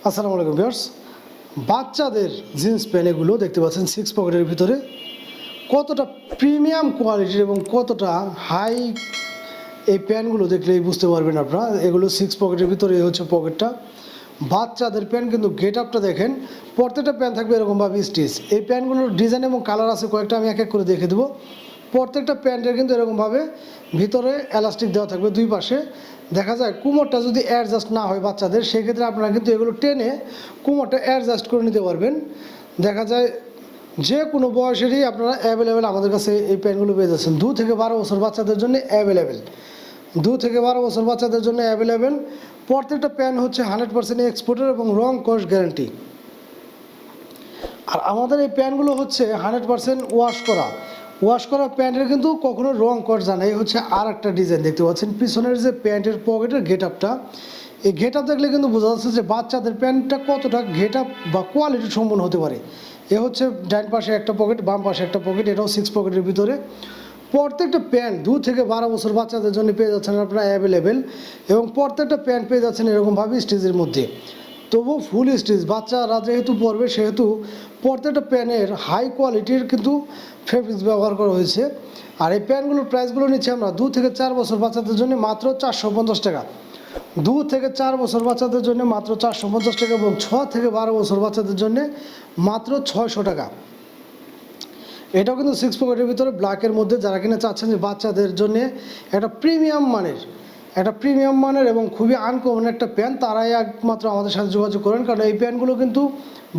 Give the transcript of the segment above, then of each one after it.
আসসালামু আলাইকুম ভিউয়ার্স, বাচ্চাদের জিন্স প্যান্ট এগুলো দেখতে পাচ্ছেন 6 পকেটের ভিতরে কতটা প্রিমিয়াম কোয়ালিটির এবং কতটা হাই। এই প্যান্টগুলো দেখলেই বুঝতে পারবেন আপনারা। এগুলো 6 পকেটের ভিতরে হচ্ছে পকেটটা। বাচ্চাদের প্যান্ট কিন্তু গেট আপটা দেখেন, প্রত্যেকটা প্যান্ট থাকবে এরকমভাবে স্টিচ। এই প্যান্টগুলোর ডিজাইন এবং কালার আছে কয়েকটা, আমি এক এক করে দেখে দেবো। প্রত্যেকটা প্যান্টের কিন্তু এরকমভাবে ভিতরে এলাস্টিক দেওয়া থাকবে দুই পাশে। দেখা যায় কোমরটা যদি অ্যাডজাস্ট না হয় বাচ্চাদের, সেক্ষেত্রে আপনারা কিন্তু এগুলো টেনে কোমরটা অ্যাডজাস্ট করে নিতে পারবেন। দেখা যায় যে কোনো বয়সেরই আপনারা অ্যাভেলেবেল আমাদের কাছে এই প্যান্টগুলো পেয়ে যাচ্ছেন। 2 থেকে 12 বছর বাচ্চাদের জন্য অ্যাভেলেবেল, 2 থেকে 12 বছর বাচ্চাদের জন্য অ্যাভেলেবেল। প্রত্যেকটা প্যান্ট হচ্ছে 100% এক্সপোর্টের এবং রং কস্ট গ্যারান্টি। আর আমাদের এই প্যান্টগুলো হচ্ছে 100% ওয়াশ করা প্যান্টের কিন্তু কখনো রং কট যায় না। এই হচ্ছে আর একটা ডিজাইন দেখতে পাচ্ছেন পিছনের যে প্যান্টের পকেটের গেট আপটা। এই গেট আপ দেখলে কিন্তু বোঝা যাচ্ছে যে বাচ্চাদের প্যান্টটা কতটা গেট আপ বা কোয়ালিটি সম্পন্ন হতে পারে। এ হচ্ছে ডান পাশে একটা পকেট, বাম পাশে একটা পকেট, এটাও 6 পকেটের ভিতরে। প্রত্যেকটা প্যান্ট 2 থেকে 12 বছর বাচ্চাদের জন্য পেয়ে যাচ্ছেন আপনারা অ্যাভেলেবেল, এবং প্রত্যেকটা প্যান্ট পেয়ে যাচ্ছেন এরকমভাবে স্টিচের মধ্যে। তবু ফুল স্টিচ বাচ্চারা যেহেতু পরবে, সেহেতু প্রত্যেকটা প্যান্টের হাই কোয়ালিটির কিন্তু ফেব্রিক্স ব্যবহার করা হয়েছে। আর এই প্যান্টগুলোর প্রাইসগুলো নিচ্ছি আমরা 2 থেকে 4 বছর বাচ্চাদের জন্য মাত্র 450 টাকা। 2 থেকে 4 বছর বাচ্চাদের জন্য মাত্র 450 টাকা, এবং 6 থেকে 12 বছর বাচ্চাদের জন্য মাত্র 600 টাকা। এটাও কিন্তু 6 পকেটের ভিতরে ব্ল্যাকের মধ্যে। যারা কিনা চাচ্ছেন যে বাচ্চাদের জন্য একটা প্রিমিয়াম মানের এবং খুবই আনকমন একটা প্যান্ট, তারাই একমাত্র আমাদের সাথে যোগাযোগ করেন। কারণ এই প্যান্টগুলো কিন্তু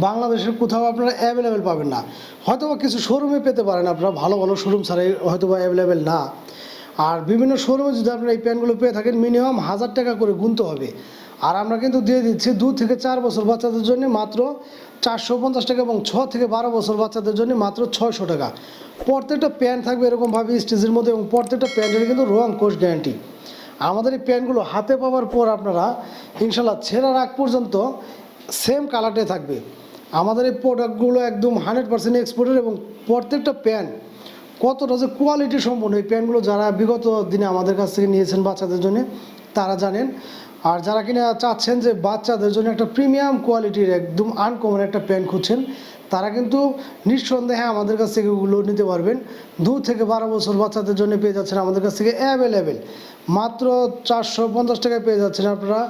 বাংলাদেশের কোথাও আপনারা অ্যাভেলেবেল পাবেন না। হয়তো বা কিছু শোরুমে পেতে পারেন আপনারা, ভালো ভালো শোরুম ছাড়াই হয়তো বা অ্যাভেলেবেল না। আর বিভিন্ন শোরুমে যদি আপনারা এই প্যান্টগুলো পেয়ে থাকেন, মিনিমাম 1000 টাকা করে গুনতে হবে। আর আমরা কিন্তু দিয়ে দিচ্ছি 2 থেকে 4 বছর বাচ্চাদের জন্য মাত্র 450 টাকা, এবং 6 থেকে 12 বছর বাচ্চাদের জন্য মাত্র 600 টাকা। প্রত্যেকটা প্যান্ট থাকবে এরকমভাবে স্টিচের মধ্যে, এবং প্রত্যেকটা প্যান্টের কিন্তু রং কোস্ট গ্যারান্টি। আমাদের এই প্যান্টগুলো হাতে পাওয়ার পর আপনারা ইনশাল্লাহ ছেঁড়ার আগ পর্যন্ত সেম কালারটাই থাকবে। আমাদের এই প্রোডাক্টগুলো একদম 100% এক্সপোর্টের, এবং প্রত্যেকটা প্যান্ট কতটা যে কোয়ালিটি সম্পন্ন, এই প্যান্টগুলো যারা বিগত দিনে আমাদের কাছ থেকে নিয়েছেন বাচ্চাদের জন্য তারা জানেন। আর যারা কিনা চাচ্ছেন যে বাচ্চাদের জন্য একটা প্রিমিয়াম কোয়ালিটির একদম আনকমন একটা প্যান্ট খুঁজছেন, তারা কিন্তু নিঃসন্দেহে আমাদের কাছ থেকে এগুলো নিতে পারবেন। 2 থেকে 12 বছর বাচ্চাদের জন্য পেয়ে যাচ্ছেন আমাদের কাছ থেকে অ্যাভেলেবেল মাত্র 450 টাকায় পেয়ে যাচ্ছেন আপনারা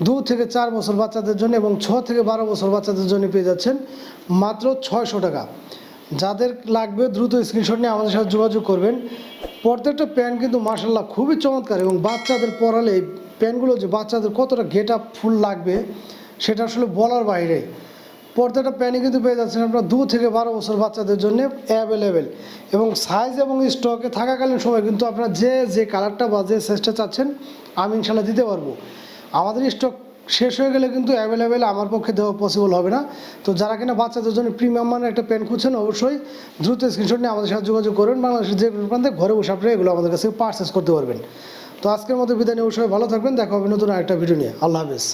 2 থেকে 4 বছর বাচ্চাদের জন্য, এবং 6 থেকে 12 বছর বাচ্চাদের জন্য পেয়ে যাচ্ছেন মাত্র 600 টাকা। যাদের লাগবে দ্রুত স্ক্রিনশট নিয়ে আমাদের সাথে যোগাযোগ করবেন। প্রত্যেকটা প্যান্ট কিন্তু মার্শাল্লাহ খুবই চমৎকার, এবং বাচ্চাদের পরালে এই প্যান্টগুলো যে বাচ্চাদের কতটা গেট আপ ফুল লাগবে সেটা আসলে বলার বাইরে। প্রত্যেকটা প্যান্টই কিন্তু পেয়ে যাচ্ছেন আপনারা 2 থেকে 12 বছর বাচ্চাদের জন্য অ্যাভেলেবেল, এবং সাইজ এবং স্টকে থাকাকালীন সময় কিন্তু আপনারা যে কালারটা বা যে সাইজটা চাচ্ছেন আমি ইনশাল্লাহ দিতে পারবো। আমাদের স্টক শেষ হয়ে গেলে কিন্তু অ্যাভেলেবেল আমার পক্ষে দেওয়া পসিবল হবে না। তো যারা কিনা বাচ্চাদের জন্য প্রিমিয়াম মানের একটা প্যান্ট খুঁজছেন, অবশ্যই দ্রুত স্ক্রিনশট নিয়ে আমাদের সাথে যোগাযোগ করবেন। বাংলাদেশের যে কোনো প্রান্তে ঘরে বসে আপনারা এগুলো আমাদের কাছে পারচেস করতে পারবেন। তো আজকের মতো বিদায় নিয়ে অবশ্যই ভালো থাকবেন। দেখা হবে নতুন আরেকটা ভিডিও নিয়ে। আল্লাহ হাফেজ।